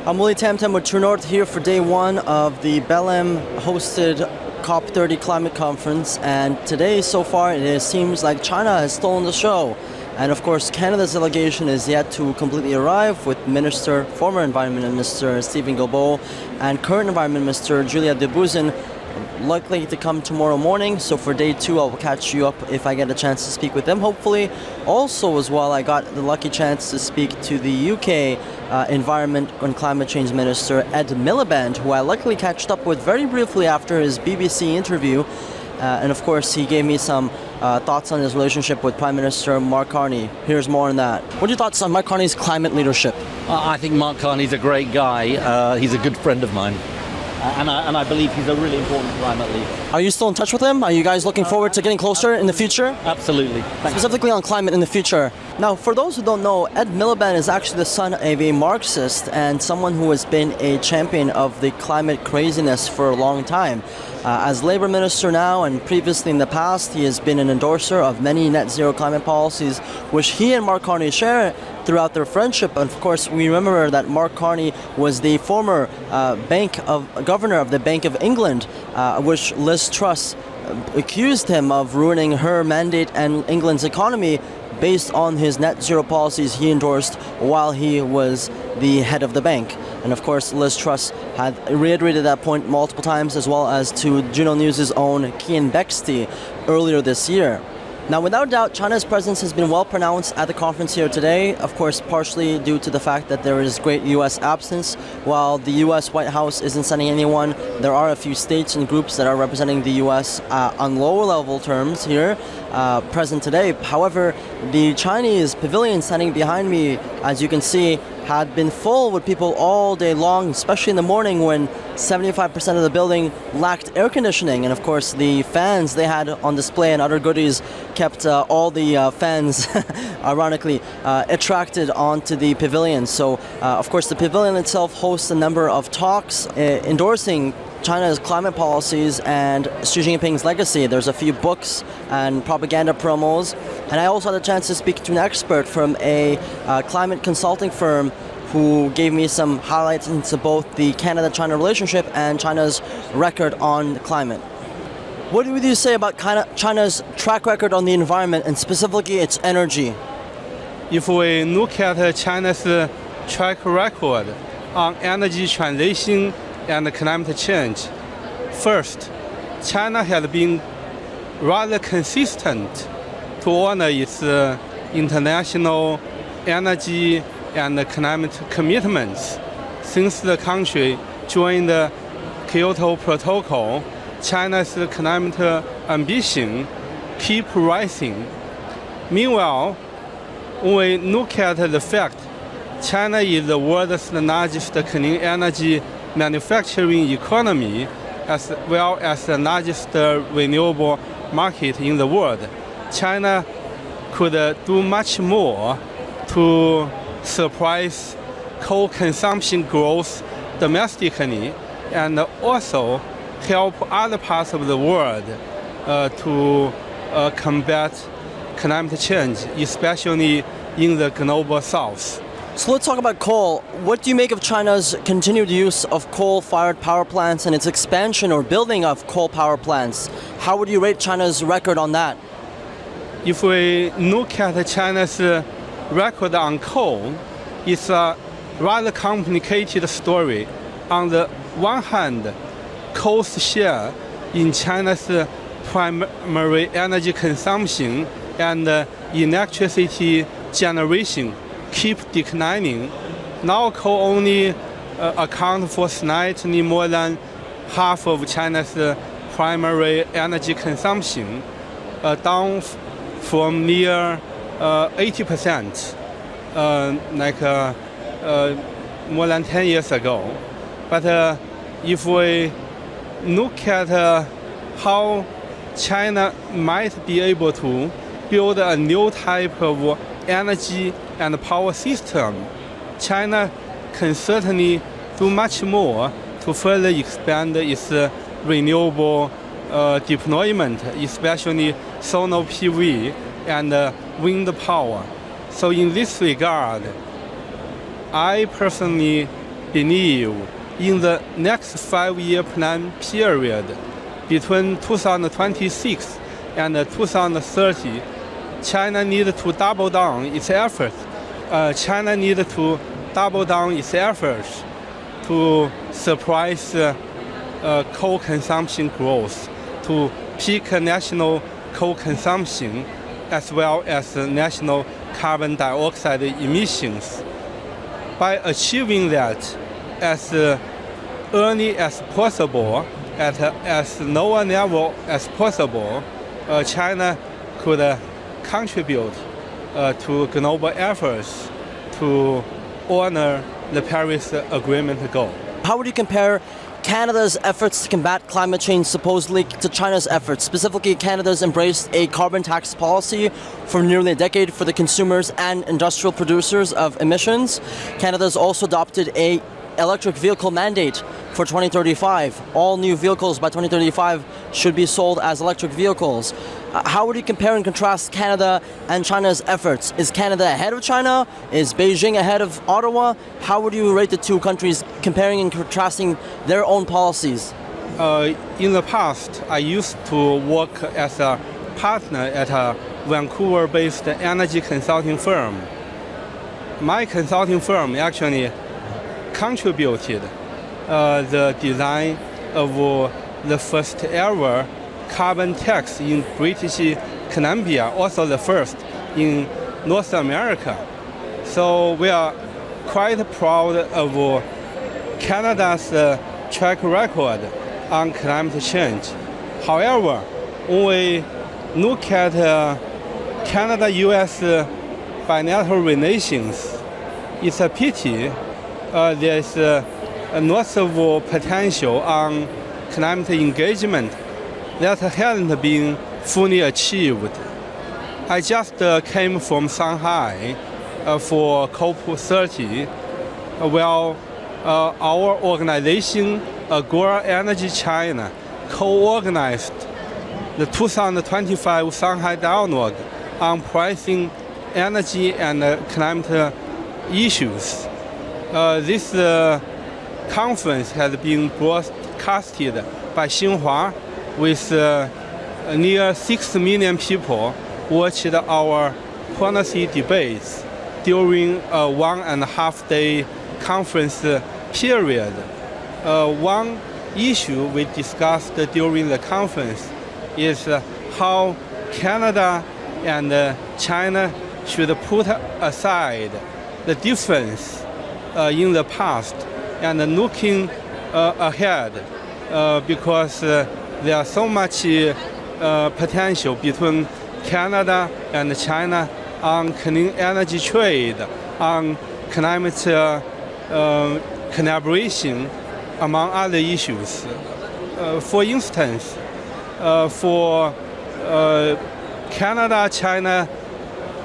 I'm Walid Tamtam with True North here for day one of the Belém-hosted COP30 climate conference, and today so far it seems like China has stolen the show. And of course Canada's delegation is yet to completely arrive, with former Environment Minister Stephen Guilbeault and current Environment Minister Julia Debuzin likely to come tomorrow morning. So for day two I will catch you up if I get a chance to speak with them, hopefully. Also as well, I got the lucky chance to speak to the UK Environment and Climate Change Minister Ed Miliband, who I luckily catched up with very briefly after his BBC interview. And of course he gave me some thoughts on his relationship with Prime Minister Mark Carney. Here's more on that. What are your thoughts on Mark Carney's climate leadership? I think Mark Carney's a great guy. He's a good friend of mine. And I believe he's a really important climate leader. Are you still in touch with him? Are you guys looking forward to getting closer in the future? Absolutely. Specifically on climate in the future. Now, for those who don't know, Ed Miliband is actually the son of a Marxist and someone who has been a champion of the climate craziness for a long time. As Labour Minister now, and previously in the past, he has been an endorser of many net zero climate policies, which he and Mark Carney share throughout their friendship. And of course, we remember that Mark Carney was the former governor of the Bank of England, which Liz Truss accused him of ruining her mandate and England's economy based on his net zero policies he endorsed while he was the head of the bank. And of course, Liz Truss had reiterated that point multiple times, as well as to Juno News' own Kian Bexty earlier this year. Now, without doubt, China's presence has been well pronounced at the conference here today, of course, partially due to the fact that there is great U.S. absence. While the U.S. White House isn't sending anyone, there are a few states and groups that are representing the U.S. On lower level terms here present today. However, the Chinese pavilion standing behind me, as you can see, had been full with people all day long, especially in the morning when 75% of the building lacked air conditioning. And of course the fans they had on display and other goodies kept all the fans ironically attracted onto the pavilion. So of course the pavilion itself hosts a number of talks endorsing China's climate policies and Xi Jinping's legacy. There's a few books and propaganda promos. And I also had a chance to speak to an expert from a climate consulting firm who gave me some highlights into both the Canada-China relationship and China's record on climate. What would you say about China's track record on the environment and specifically its energy? If we look at China's track record on energy transition and climate change, first, China has been rather consistent to honor its international energy and climate commitments. Since the country joined the Kyoto Protocol, China's climate ambition keep rising. Meanwhile, when we look at the fact China is the world's largest clean energy manufacturing economy, as well as the largest renewable market in the world, China could do much more to surprise coal consumption growth domestically and also help other parts of the world to combat climate change, especially in the global south. So let's talk about coal. What do you make of China's continued use of coal-fired power plants and its expansion or building of coal power plants? How would you rate China's record on that? If we look at China's record on coal, it's a rather complicated story. On the one hand, coal's share in China's primary energy consumption and electricity generation keep declining. Now coal only accounts for slightly more than half of China's primary energy consumption, down from near 80% more than 10 years ago. But if we look at how China might be able to build a new type of energy and power system, China can certainly do much more to further expand its renewable deployment, especially solar PV and wind power. So in this regard, I personally believe in the next 5-year plan period between 2026 and 2030, China needs to double down its efforts. China needs to double down its efforts to suppress coal consumption growth, to peak national coal consumption, as well as national carbon dioxide emissions. By achieving that as early as possible, at as lower level as possible, China could contribute to global efforts to honor the Paris Agreement goal. How would you compare Canada's efforts to combat climate change supposedly to China's efforts? Specifically, Canada's embraced a carbon tax policy for nearly a decade for the consumers and industrial producers of emissions. Canada's also adopted a electric vehicle mandate for 2035. All new vehicles by 2035 should be sold as electric vehicles. How would you compare and contrast Canada and China's efforts? Is Canada ahead of China? Is Beijing ahead of Ottawa? How would you rate the two countries comparing and contrasting their own policies? In the past, I used to work as a partner at a Vancouver-based energy consulting firm. My consulting firm actually contributed the design of the first ever carbon tax in British Columbia, also the first in North America. So we are quite proud of Canada's track record on climate change. However, when we look at Canada-US bilateral relations, it's a pity there's a lot of potential on climate engagement that hasn't been fully achieved. I just came from Shanghai for COP30, where our organization, Agora Energy China, co-organized the 2025 Shanghai Dialogue on pricing energy and climate issues. This conference has been broadcasted by Xinhua, with near 6 million people watched our policy debates during a 1.5-day conference period. One issue we discussed during the conference is how Canada and China should put aside the difference in the past and looking ahead, because there is so much potential between Canada and China on clean energy trade, on climate collaboration, among other issues. For instance, for Canada-China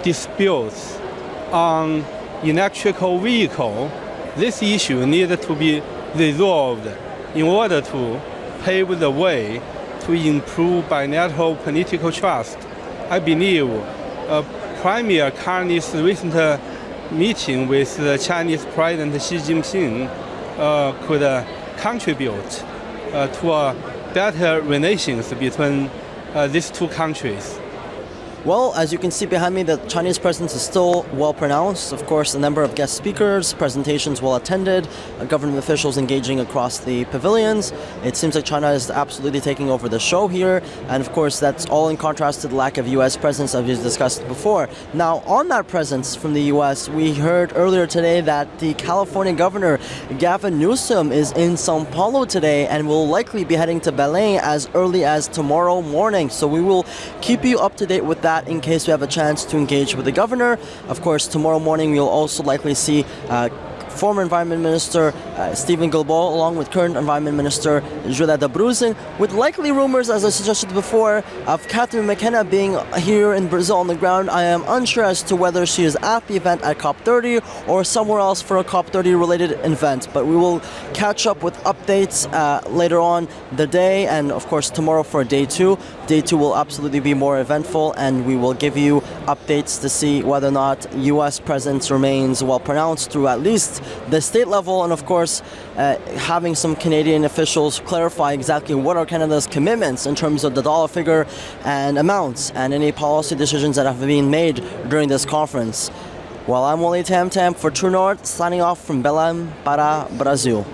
disputes on electrical vehicle, this issue needs to be resolved in order to pave the way to improve bilateral political trust. I believe Premier Carney's recent meeting with the Chinese President Xi Jinping could contribute to better relations between these two countries. Well, as you can see behind me, the Chinese presence is still well pronounced. Of course, a number of guest speakers, presentations well attended, government officials engaging across the pavilions. It seems like China is absolutely taking over the show here. And of course, that's all in contrast to the lack of U.S. presence as we discussed before. Now, on that presence from the U.S., we heard earlier today that the California governor, Gavin Newsom, is in São Paulo today and will likely be heading to Beijing as early as tomorrow morning. So we will keep you up to date with that in case we have a chance to engage with the governor. Of course, tomorrow morning we'll also likely see former Environment Minister Stephen Guilbeault along with current Environment Minister Julia Dabrusin, with likely rumors, as I suggested before, of Catherine McKenna being here in Brazil on the ground. I am unsure as to whether she is at the event at COP30 or somewhere else for a COP30 related event, but we will catch up with updates later on the day and of course tomorrow for day 2. Day 2 will absolutely be more eventful, and we will give you updates to see whether or not U.S. presence remains well pronounced through at least the state level, and of course having some Canadian officials clarify exactly what are Canada's commitments in terms of the dollar figure and amounts and any policy decisions that have been made during this conference. Well, I'm Walid Tamtam for True North, signing off from Belém para Brazil.